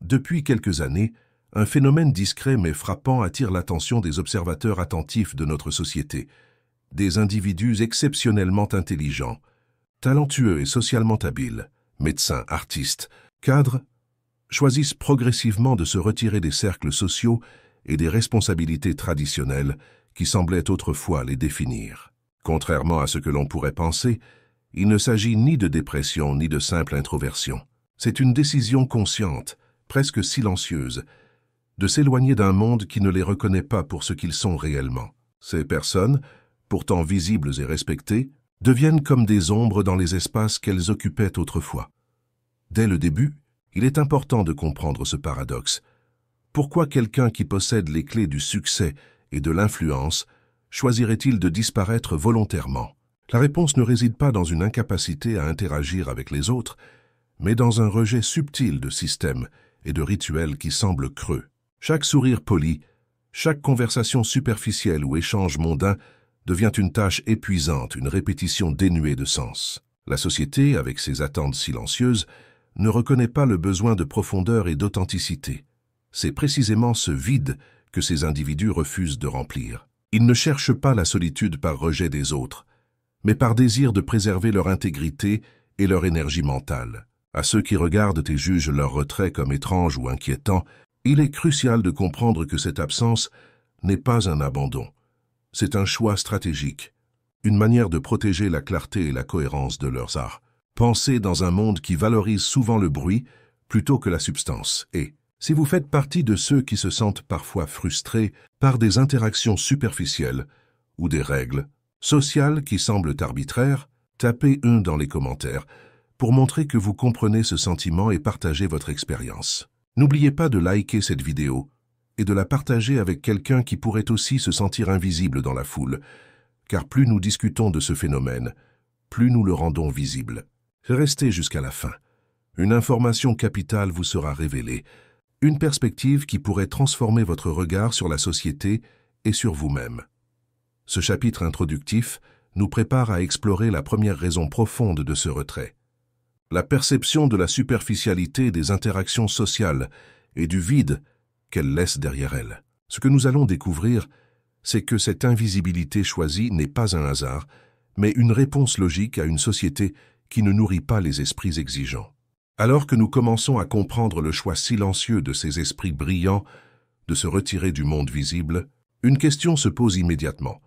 Depuis quelques années, un phénomène discret mais frappant attire l'attention des observateurs attentifs de notre société. Des individus exceptionnellement intelligents, talentueux et socialement habiles, médecins, artistes, cadres, choisissent progressivement de se retirer des cercles sociaux et des responsabilités traditionnelles qui semblaient autrefois les définir. Contrairement à ce que l'on pourrait penser, il ne s'agit ni de dépression ni de simple introversion. C'est une décision consciente, presque silencieuse, de s'éloigner d'un monde qui ne les reconnaît pas pour ce qu'ils sont réellement. Ces personnes, pourtant visibles et respectées, deviennent comme des ombres dans les espaces qu'elles occupaient autrefois. Dès le début, il est important de comprendre ce paradoxe. Pourquoi quelqu'un qui possède les clés du succès et de l'influence choisirait-il de disparaître volontairement? La réponse ne réside pas dans une incapacité à interagir avec les autres, mais dans un rejet subtil de systèmes et de rituels qui semblent creux. Chaque sourire poli, chaque conversation superficielle ou échange mondain devient une tâche épuisante, une répétition dénuée de sens. La société, avec ses attentes silencieuses, ne reconnaît pas le besoin de profondeur et d'authenticité. C'est précisément ce vide que ces individus refusent de remplir. Ils ne cherchent pas la solitude par rejet des autres, mais par désir de préserver leur intégrité et leur énergie mentale. À ceux qui regardent et jugent leur retrait comme étrange ou inquiétant, il est crucial de comprendre que cette absence n'est pas un abandon. C'est un choix stratégique, une manière de protéger la clarté et la cohérence de leurs arts. Pensez dans un monde qui valorise souvent le bruit plutôt que la substance. Et si vous faites partie de ceux qui se sentent parfois frustrés par des interactions superficielles ou des règles sociales qui semblent arbitraires, tapez 1 dans les commentaires pour montrer que vous comprenez ce sentiment et partagez votre expérience. N'oubliez pas de liker cette vidéo et de la partager avec quelqu'un qui pourrait aussi se sentir invisible dans la foule, car plus nous discutons de ce phénomène, plus nous le rendons visible. Restez jusqu'à la fin. Une information capitale vous sera révélée, une perspective qui pourrait transformer votre regard sur la société et sur vous-même. Ce chapitre introductif nous prépare à explorer la première raison profonde de ce retrait. La perception de la superficialité des interactions sociales et du vide qu'elles laissent derrière elles. Ce que nous allons découvrir, c'est que cette invisibilité choisie n'est pas un hasard, mais une réponse logique à une société qui ne nourrit pas les esprits exigeants. Alors que nous commençons à comprendre le choix silencieux de ces esprits brillants de se retirer du monde visible, une question se pose immédiatement.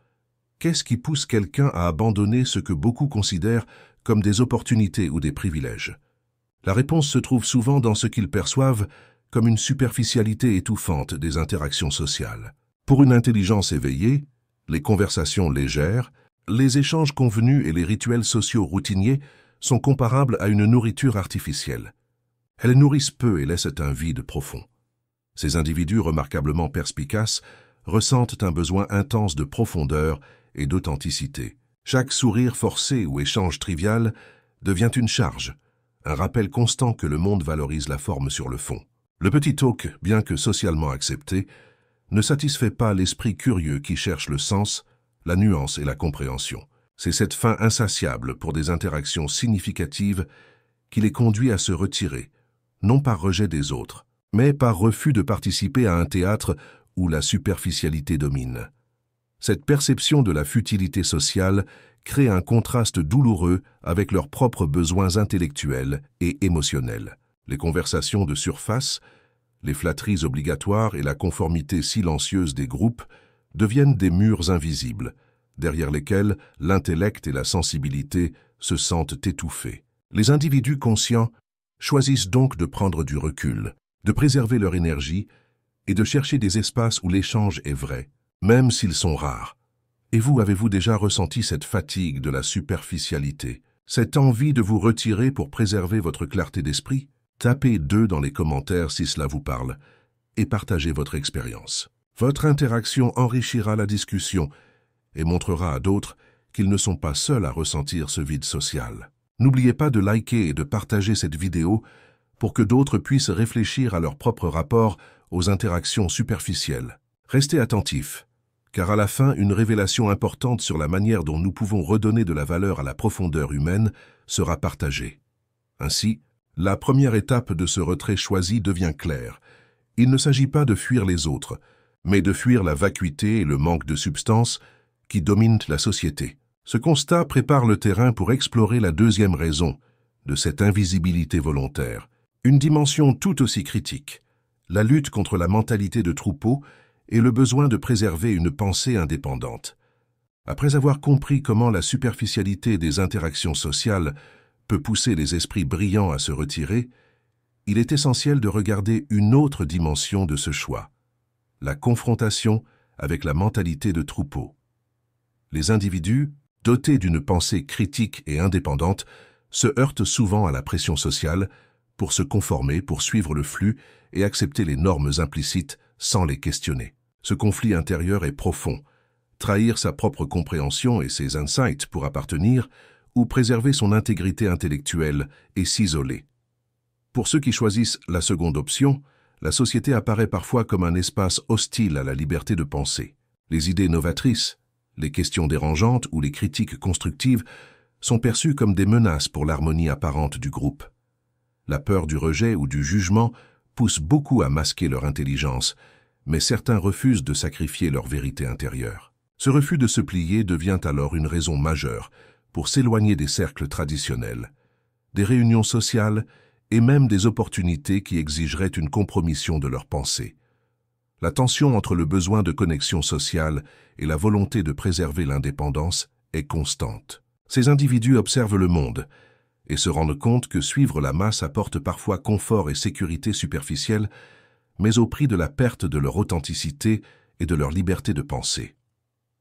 Qu'est-ce qui pousse quelqu'un à abandonner ce que beaucoup considèrent comme des opportunités ou des privilèges? La réponse se trouve souvent dans ce qu'ils perçoivent comme une superficialité étouffante des interactions sociales. Pour une intelligence éveillée, les conversations légères, les échanges convenus et les rituels sociaux routiniers sont comparables à une nourriture artificielle. Elles nourrissent peu et laissent un vide profond. Ces individus remarquablement perspicaces ressentent un besoin intense de profondeur et d'authenticité. Chaque sourire forcé ou échange trivial devient une charge, un rappel constant que le monde valorise la forme sur le fond. Le petit talk, bien que socialement accepté, ne satisfait pas l'esprit curieux qui cherche le sens, la nuance et la compréhension. C'est cette faim insatiable pour des interactions significatives qui les conduit à se retirer, non par rejet des autres, mais par refus de participer à un théâtre où la superficialité domine. Cette perception de la futilité sociale crée un contraste douloureux avec leurs propres besoins intellectuels et émotionnels. Les conversations de surface, les flatteries obligatoires et la conformité silencieuse des groupes deviennent des murs invisibles, derrière lesquels l'intellect et la sensibilité se sentent étouffés. Les individus conscients choisissent donc de prendre du recul, de préserver leur énergie et de chercher des espaces où l'échange est vrai, même s'ils sont rares. Et vous, avez-vous déjà ressenti cette fatigue de la superficialité, cette envie de vous retirer pour préserver votre clarté d'esprit? Tapez 2 dans les commentaires si cela vous parle et partagez votre expérience. Votre interaction enrichira la discussion et montrera à d'autres qu'ils ne sont pas seuls à ressentir ce vide social. N'oubliez pas de liker et de partager cette vidéo pour que d'autres puissent réfléchir à leur propre rapport aux interactions superficielles. Restez attentifs, car à la fin, une révélation importante sur la manière dont nous pouvons redonner de la valeur à la profondeur humaine sera partagée. Ainsi, La première étape de ce retrait choisi devient claire. Il ne s'agit pas de fuir les autres, mais de fuir la vacuité et le manque de substance qui dominent la société. Ce constat prépare le terrain pour explorer la deuxième raison de cette invisibilité volontaire, une dimension tout aussi critique, la lutte contre la mentalité de troupeau et le besoin de préserver une pensée indépendante. Après avoir compris comment la superficialité des interactions sociales peut pousser les esprits brillants à se retirer, il est essentiel de regarder une autre dimension de ce choix, la confrontation avec la mentalité de troupeau. Les individus, dotés d'une pensée critique et indépendante, se heurtent souvent à la pression sociale pour se conformer, pour suivre le flux et accepter les normes implicites sans les questionner. Ce conflit intérieur est profond. Trahir sa propre compréhension et ses insights pour appartenir ou préserver son intégrité intellectuelle et s'isoler. Pour ceux qui choisissent la seconde option, la société apparaît parfois comme un espace hostile à la liberté de penser. Les idées novatrices, les questions dérangeantes ou les critiques constructives sont perçues comme des menaces pour l'harmonie apparente du groupe. La peur du rejet ou du jugement pousse beaucoup à masquer leur intelligence, mais certains refusent de sacrifier leur vérité intérieure. Ce refus de se plier devient alors une raison majeure pour s'éloigner des cercles traditionnels, des réunions sociales et même des opportunités qui exigeraient une compromission de leur pensée. La tension entre le besoin de connexion sociale et la volonté de préserver l'indépendance est constante. Ces individus observent le monde et se rendent compte que suivre la masse apporte parfois confort et sécurité superficielle, mais au prix de la perte de leur authenticité et de leur liberté de penser.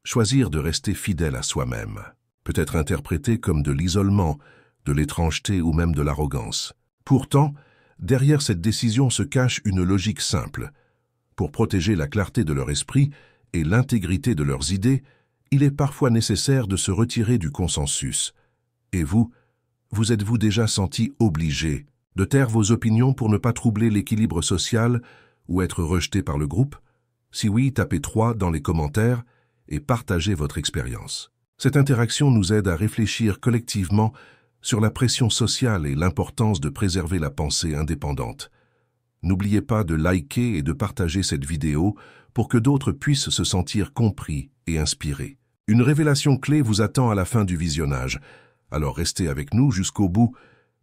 Choisir de rester fidèle à soi-même peut être interprété comme de l'isolement, de l'étrangeté ou même de l'arrogance. Pourtant, derrière cette décision se cache une logique simple. Pour protéger la clarté de leur esprit et l'intégrité de leurs idées, il est parfois nécessaire de se retirer du consensus. Et vous êtes-vous déjà senti obligé de taire vos opinions pour ne pas troubler l'équilibre social ou être rejeté par le groupe? Si oui, tapez 3 dans les commentaires et partagez votre expérience. Cette interaction nous aide à réfléchir collectivement sur la pression sociale et l'importance de préserver la pensée indépendante. N'oubliez pas de liker et de partager cette vidéo pour que d'autres puissent se sentir compris et inspirés. Une révélation clé vous attend à la fin du visionnage, alors restez avec nous jusqu'au bout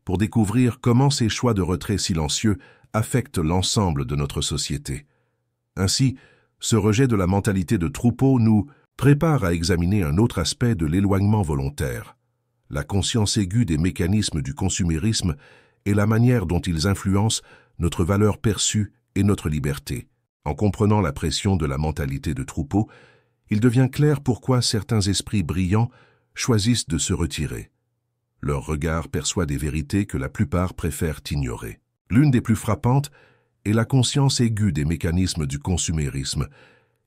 pour découvrir comment ces choix de retrait silencieux affectent l'ensemble de notre société. Ainsi, ce rejet de la mentalité de troupeau nous prépare à examiner un autre aspect de l'éloignement volontaire, la conscience aiguë des mécanismes du consumérisme et la manière dont ils influencent notre valeur perçue et notre liberté. En comprenant la pression de la mentalité de troupeau, il devient clair pourquoi certains esprits brillants choisissent de se retirer. Leur regard perçoit des vérités que la plupart préfèrent ignorer. L'une des plus frappantes est la conscience aiguë des mécanismes du consumérisme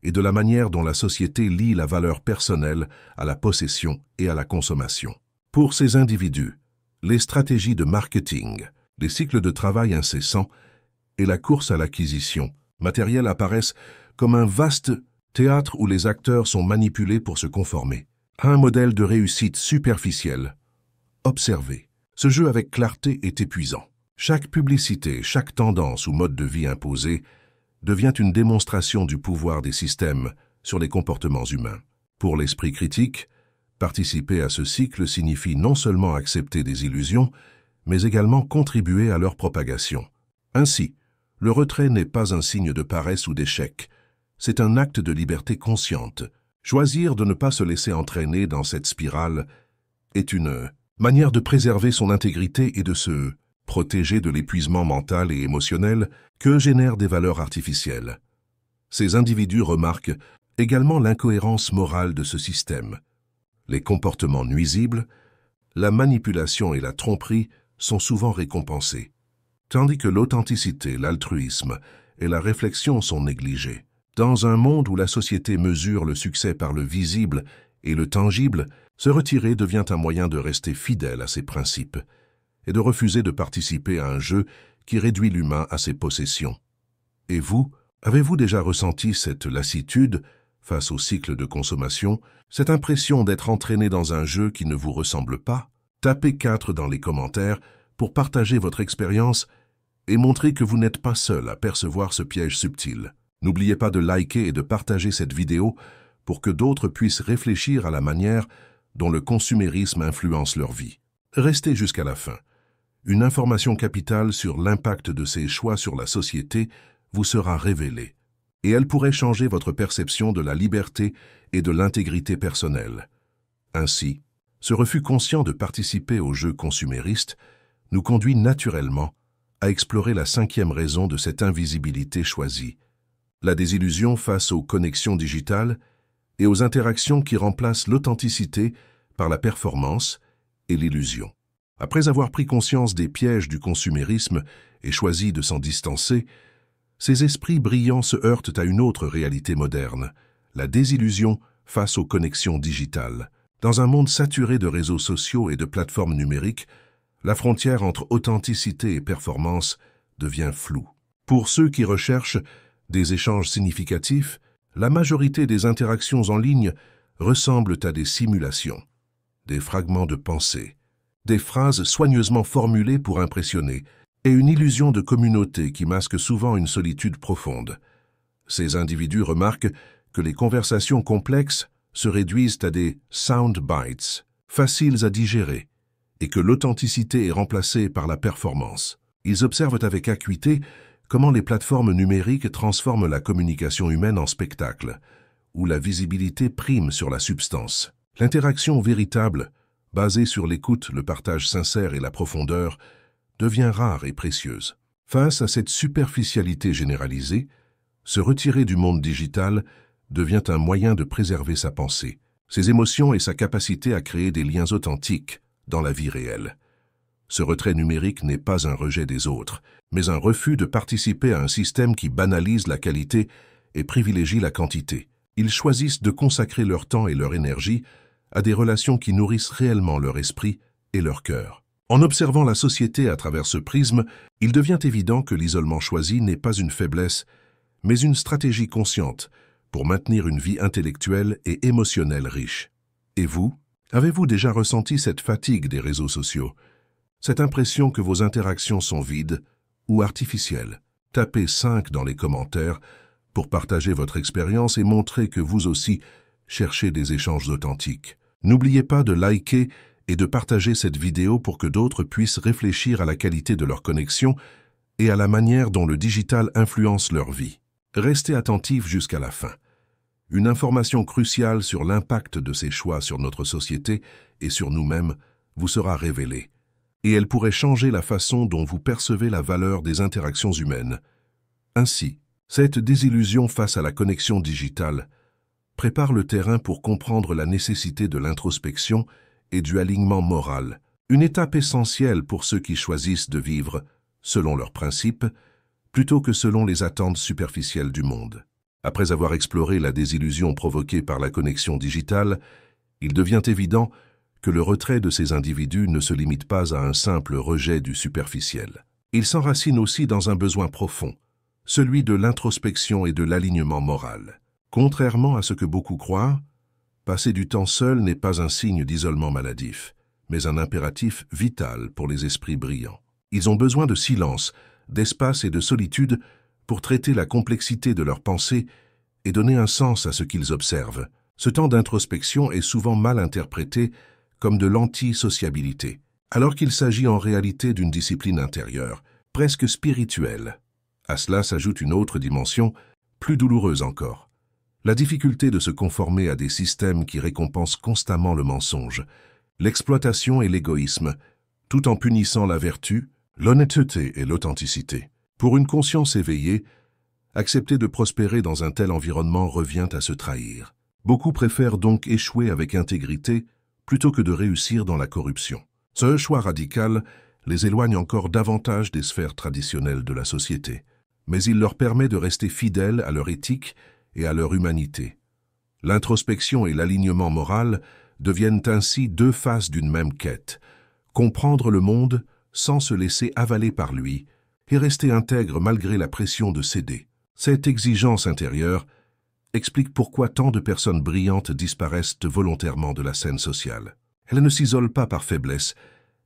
et de la manière dont la société lie la valeur personnelle à la possession et à la consommation. Pour ces individus, les stratégies de marketing, les cycles de travail incessants et la course à l'acquisition matérielle apparaissent comme un vaste théâtre où les acteurs sont manipulés pour se conformer à un modèle de réussite superficielle. Observez, ce jeu avec clarté est épuisant. Chaque publicité, chaque tendance ou mode de vie imposé devient une démonstration du pouvoir des systèmes sur les comportements humains. Pour l'esprit critique, participer à ce cycle signifie non seulement accepter des illusions, mais également contribuer à leur propagation. Ainsi, le retrait n'est pas un signe de paresse ou d'échec, c'est un acte de liberté consciente. Choisir de ne pas se laisser entraîner dans cette spirale est une manière de préserver son intégrité et de se protéger de l'épuisement mental et émotionnel que génèrent des valeurs artificielles. Ces individus remarquent également l'incohérence morale de ce système. Les comportements nuisibles, la manipulation et la tromperie sont souvent récompensés, tandis que l'authenticité, l'altruisme et la réflexion sont négligés. Dans un monde où la société mesure le succès par le visible et le tangible, se retirer devient un moyen de rester fidèle à ses principes et de refuser de participer à un jeu qui réduit l'humain à ses possessions. Et vous, avez-vous déjà ressenti cette lassitude face au cycle de consommation, cette impression d'être entraîné dans un jeu qui ne vous ressemble pas? Tapez 4 dans les commentaires pour partager votre expérience et montrer que vous n'êtes pas seul à percevoir ce piège subtil. N'oubliez pas de liker et de partager cette vidéo pour que d'autres puissent réfléchir à la manière dont le consumérisme influence leur vie. Restez jusqu'à la fin. Une information capitale sur l'impact de ces choix sur la société vous sera révélée, et elle pourrait changer votre perception de la liberté et de l'intégrité personnelle. Ainsi, ce refus conscient de participer au jeu consumériste nous conduit naturellement à explorer la 5e raison de cette invisibilité choisie, la désillusion face aux connexions digitales et aux interactions qui remplacent l'authenticité par la performance et l'illusion. Après avoir pris conscience des pièges du consumérisme et choisi de s'en distancer, ces esprits brillants se heurtent à une autre réalité moderne, la désillusion face aux connexions digitales. Dans un monde saturé de réseaux sociaux et de plateformes numériques, la frontière entre authenticité et performance devient floue. Pour ceux qui recherchent des échanges significatifs, la majorité des interactions en ligne ressemblent à des simulations, des fragments de pensée, des phrases soigneusement formulées pour impressionner, et une illusion de communauté qui masque souvent une solitude profonde. Ces individus remarquent que les conversations complexes se réduisent à des sound bites, faciles à digérer, et que l'authenticité est remplacée par la performance. Ils observent avec acuité comment les plateformes numériques transforment la communication humaine en spectacle, où la visibilité prime sur la substance. L'interaction véritable, basée sur l'écoute, le partage sincère et la profondeur, devient rare et précieuse. Face à cette superficialité généralisée, se retirer du monde digital devient un moyen de préserver sa pensée, ses émotions et sa capacité à créer des liens authentiques dans la vie réelle. Ce retrait numérique n'est pas un rejet des autres, mais un refus de participer à un système qui banalise la qualité et privilégie la quantité. Ils choisissent de consacrer leur temps et leur énergie à des relations qui nourrissent réellement leur esprit et leur cœur. En observant la société à travers ce prisme, il devient évident que l'isolement choisi n'est pas une faiblesse, mais une stratégie consciente pour maintenir une vie intellectuelle et émotionnelle riche. Et vous, avez-vous déjà ressenti cette fatigue des réseaux sociaux? Cette impression que vos interactions sont vides ou artificielles? Tapez 5 dans les commentaires pour partager votre expérience et montrer que vous aussi cherchez des échanges authentiques. N'oubliez pas de liker et de partager cette vidéo pour que d'autres puissent réfléchir à la qualité de leur connexion et à la manière dont le digital influence leur vie. Restez attentifs jusqu'à la fin. Une information cruciale sur l'impact de ces choix sur notre société et sur nous-mêmes vous sera révélée, et elle pourrait changer la façon dont vous percevez la valeur des interactions humaines. Ainsi, cette désillusion face à la connexion digitale prépare le terrain pour comprendre la nécessité de l'introspection et du alignement moral, une étape essentielle pour ceux qui choisissent de vivre selon leurs principes plutôt que selon les attentes superficielles du monde. Après avoir exploré la désillusion provoquée par la connexion digitale, il devient évident que le retrait de ces individus ne se limite pas à un simple rejet du superficiel. Il s'enracine aussi dans un besoin profond, celui de l'introspection et de l'alignement moral. Contrairement à ce que beaucoup croient, passer du temps seul n'est pas un signe d'isolement maladif, mais un impératif vital pour les esprits brillants. Ils ont besoin de silence, d'espace et de solitude pour traiter la complexité de leurs pensées et donner un sens à ce qu'ils observent. Ce temps d'introspection est souvent mal interprété comme de l'anti-sociabilité, alors qu'il s'agit en réalité d'une discipline intérieure, presque spirituelle. À cela s'ajoute une autre dimension, plus douloureuse encore. La difficulté de se conformer à des systèmes qui récompensent constamment le mensonge, l'exploitation et l'égoïsme, tout en punissant la vertu, l'honnêteté et l'authenticité. Pour une conscience éveillée, accepter de prospérer dans un tel environnement revient à se trahir. Beaucoup préfèrent donc échouer avec intégrité plutôt que de réussir dans la corruption. Ce choix radical les éloigne encore davantage des sphères traditionnelles de la société, mais il leur permet de rester fidèles à leur éthique et à leur humanité. L'introspection et l'alignement moral deviennent ainsi deux faces d'une même quête. Comprendre le monde sans se laisser avaler par lui et rester intègre malgré la pression de céder. Cette exigence intérieure explique pourquoi tant de personnes brillantes disparaissent volontairement de la scène sociale. Elles ne s'isolent pas par faiblesse,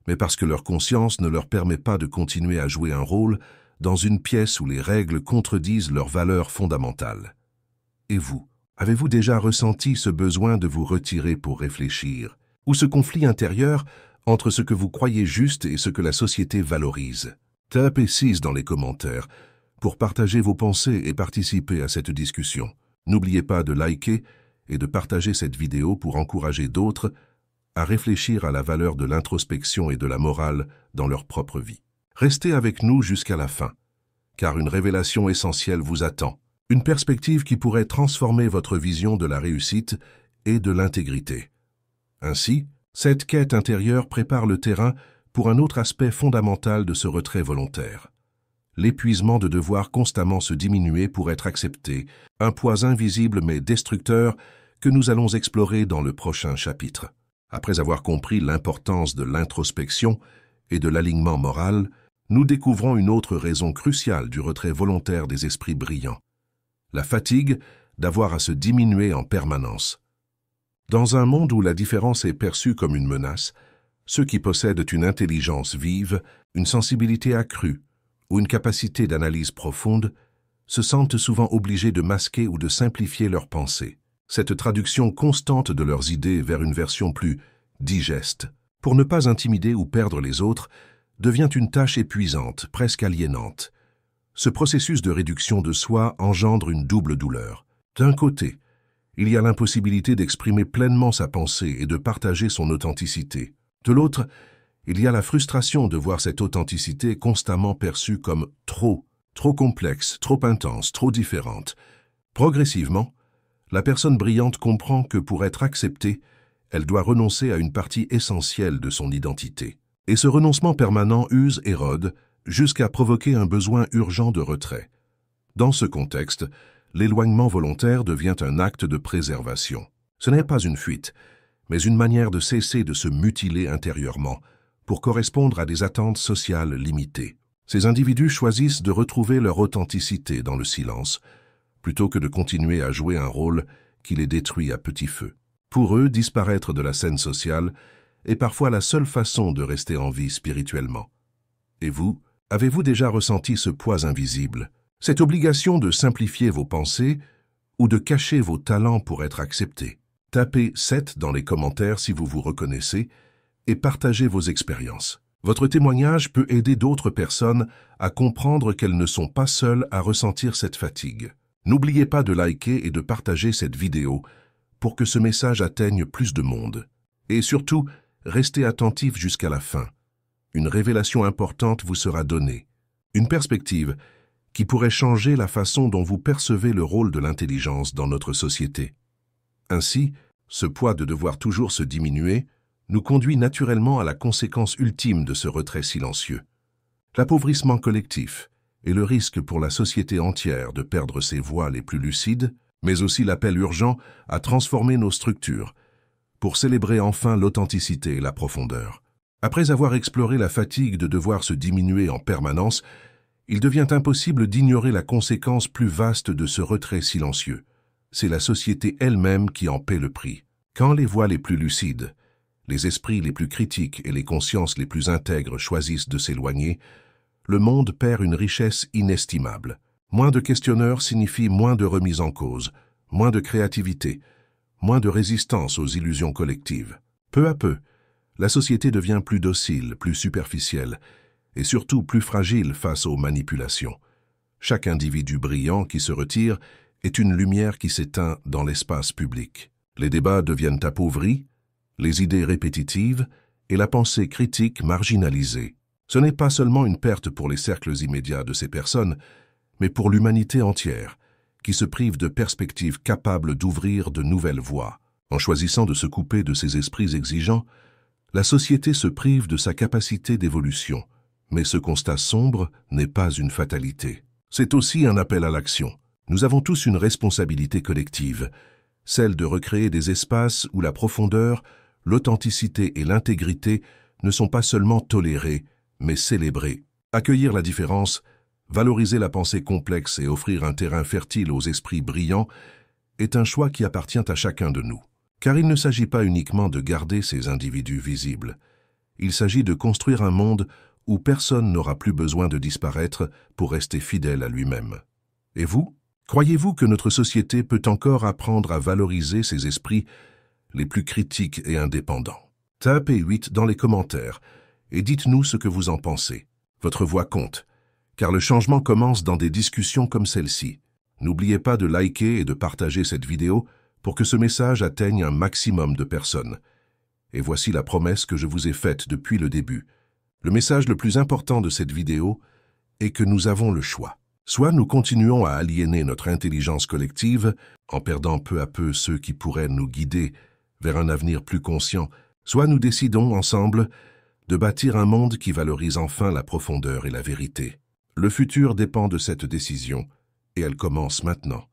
mais parce que leur conscience ne leur permet pas de continuer à jouer un rôle dans une pièce où les règles contredisent leurs valeurs fondamentales. Et vous, avez-vous déjà ressenti ce besoin de vous retirer pour réfléchir, ou ce conflit intérieur entre ce que vous croyez juste et ce que la société valorise? Tapez 6 dans les commentaires pour partager vos pensées et participer à cette discussion. N'oubliez pas de liker et de partager cette vidéo pour encourager d'autres à réfléchir à la valeur de l'introspection et de la morale dans leur propre vie. Restez avec nous jusqu'à la fin, car une révélation essentielle vous attend, une perspective qui pourrait transformer votre vision de la réussite et de l'intégrité. Ainsi, cette quête intérieure prépare le terrain pour un autre aspect fondamental de ce retrait volontaire. L'épuisement de devoir constamment se diminuer pour être accepté, un poids invisible mais destructeur que nous allons explorer dans le prochain chapitre. Après avoir compris l'importance de l'introspection et de l'alignement moral, nous découvrons une autre raison cruciale du retrait volontaire des esprits brillants. La fatigue d'avoir à se diminuer en permanence. Dans un monde où la différence est perçue comme une menace, ceux qui possèdent une intelligence vive, une sensibilité accrue ou une capacité d'analyse profonde se sentent souvent obligés de masquer ou de simplifier leurs pensées. Cette traduction constante de leurs idées vers une version plus digeste, pour ne pas intimider ou perdre les autres, devient une tâche épuisante, presque aliénante. Ce processus de réduction de soi engendre une double douleur. D'un côté, il y a l'impossibilité d'exprimer pleinement sa pensée et de partager son authenticité. De l'autre, il y a la frustration de voir cette authenticité constamment perçue comme trop complexe, trop intense, trop différente. Progressivement, la personne brillante comprend que pour être acceptée, elle doit renoncer à une partie essentielle de son identité. Et ce renoncement permanent use et rôde jusqu'à provoquer un besoin urgent de retrait. Dans ce contexte, l'éloignement volontaire devient un acte de préservation. Ce n'est pas une fuite, mais une manière de cesser de se mutiler intérieurement pour correspondre à des attentes sociales limitées. Ces individus choisissent de retrouver leur authenticité dans le silence, plutôt que de continuer à jouer un rôle qui les détruit à petit feu. Pour eux, disparaître de la scène sociale est parfois la seule façon de rester en vie spirituellement. Et vous, avez-vous déjà ressenti ce poids invisible, cette obligation de simplifier vos pensées ou de cacher vos talents pour être acceptés? Tapez 7 dans les commentaires si vous vous reconnaissez et partagez vos expériences. Votre témoignage peut aider d'autres personnes à comprendre qu'elles ne sont pas seules à ressentir cette fatigue. N'oubliez pas de liker et de partager cette vidéo pour que ce message atteigne plus de monde. Et surtout, restez attentif jusqu'à la fin. Une révélation importante vous sera donnée. Une perspective qui pourrait changer la façon dont vous percevez le rôle de l'intelligence dans notre société. Ainsi, ce poids de devoir toujours se diminuer nous conduit naturellement à la conséquence ultime de ce retrait silencieux. L'appauvrissement collectif et le risque pour la société entière de perdre ses voix les plus lucides, mais aussi l'appel urgent à transformer nos structures pour célébrer enfin l'authenticité et la profondeur. Après avoir exploré la fatigue de devoir se diminuer en permanence, il devient impossible d'ignorer la conséquence plus vaste de ce retrait silencieux. C'est la société elle-même qui en paie le prix. Quand les voix les plus lucides, les esprits les plus critiques et les consciences les plus intègres choisissent de s'éloigner, le monde perd une richesse inestimable. Moins de questionneurs signifie moins de remise en cause, moins de créativité, moins de résistance aux illusions collectives. Peu à peu, la société devient plus docile, plus superficielle, et surtout plus fragile face aux manipulations. Chaque individu brillant qui se retire est une lumière qui s'éteint dans l'espace public. Les débats deviennent appauvris, les idées répétitives et la pensée critique marginalisée. Ce n'est pas seulement une perte pour les cercles immédiats de ces personnes, mais pour l'humanité entière, qui se prive de perspectives capables d'ouvrir de nouvelles voies. En choisissant de se couper de ces esprits exigeants, la société se prive de sa capacité d'évolution. Mais ce constat sombre n'est pas une fatalité. C'est aussi un appel à l'action. Nous avons tous une responsabilité collective, celle de recréer des espaces où la profondeur, l'authenticité et l'intégrité ne sont pas seulement tolérées, mais célébrées. Accueillir la différence, valoriser la pensée complexe et offrir un terrain fertile aux esprits brillants est un choix qui appartient à chacun de nous. Car il ne s'agit pas uniquement de garder ces individus visibles. Il s'agit de construire un monde où personne n'aura plus besoin de disparaître pour rester fidèle à lui-même. Et vous? Croyez-vous que notre société peut encore apprendre à valoriser ses esprits les plus critiques et indépendants? Tapez 8 dans les commentaires et dites-nous ce que vous en pensez. Votre voix compte, car le changement commence dans des discussions comme celle-ci. N'oubliez pas de liker et de partager cette vidéo pour que ce message atteigne un maximum de personnes. Et voici la promesse que je vous ai faite depuis le début. Le message le plus important de cette vidéo est que nous avons le choix. Soit nous continuons à aliéner notre intelligence collective en perdant peu à peu ceux qui pourraient nous guider vers un avenir plus conscient, soit nous décidons ensemble de bâtir un monde qui valorise enfin la profondeur et la vérité. Le futur dépend de cette décision et elle commence maintenant.